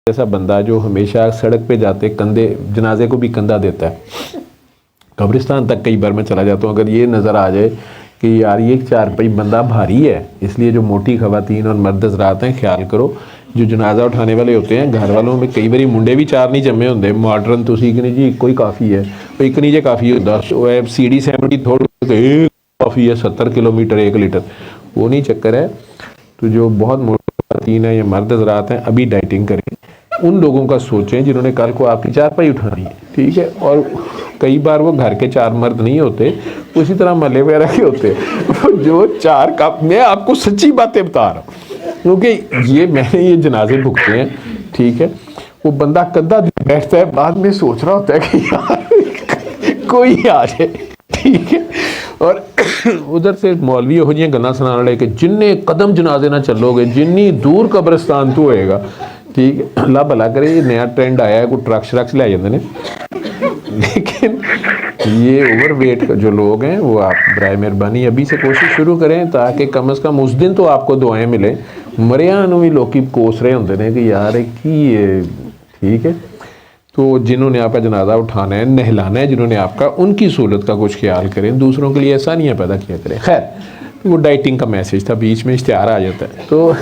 ऐसा बंदा जो हमेशा सड़क पे जाते कंधे जनाजे को भी कंधा देता है, कब्रिस्तान तक कई बार मैं चला जाता हूँ, अगर ये नज़र आ जाए कि यार ये चारपाई बंदा भारी है, इसलिए जो मोटी खवातीन और मर्द हज़रात हैं ख्याल करो, जो जनाजा उठाने वाले होते हैं घर वालों में कई बार मुंडे भी चार नहीं जमे होंगे मॉडर्न तो सीख नहीं जी एक ही काफ़ी है, एक नीचे काफ़ी होता CD 70 थोड़ी काफ़ी है 70 किलोमीटर 1 लीटर, वो नहीं चक्कर है। तो जो बहुत मोटी खवातीन है या मर्द हज़रात हैं अभी डाइटिंग करें, उन लोगों का सोचें जिन्होंने कल को आपकी चारपाई उठानी है, ठीक है। और कई बार वो घर के 4 मर्द नहीं होते, उसी तरह महल्ले वगैरह के होते जो 4 कप, मैं आपको सच्ची बातें बता रहा हूँ क्योंकि ये मैंने ये जनाजे भुगते हैं, ठीक है। वो बंदा कंधा बैठता है, बाद में सोच रहा होता है कि यार कोई आ जाए, ठीक है। और उधर से मौलवी हो जी गल्लां सुनाने वाले कि जिन्ने कदम जनाजे ना चलोगे जिन्नी दूर कब्रिस्तान तो होएगा, ठीक है। अल्लाह भला करे, ये नया ट्रेंड आया है, कोई ट्रक श्रक्स ले जाते हैं, लेकिन ये ओवर वेट जो लोग हैं वो आप बराए मेहरबानी अभी से कोशिश शुरू करें ताकि कम से कम उस दिन तो आपको दुआएं मिलें। मरिया भी लोग कोस रहे होंगे ने कि यार की, ठीक है। तो जिन्होंने आपका जनाजा उठाना है नहलाना है जिन्होंने आपका, उनकी सहूलत का कुछ ख्याल करें, दूसरों के लिए आसानियाँ पैदा किया करें। खैर वो डाइटिंग का मैसेज था, बीच में इश्तिहार आ जाता है तो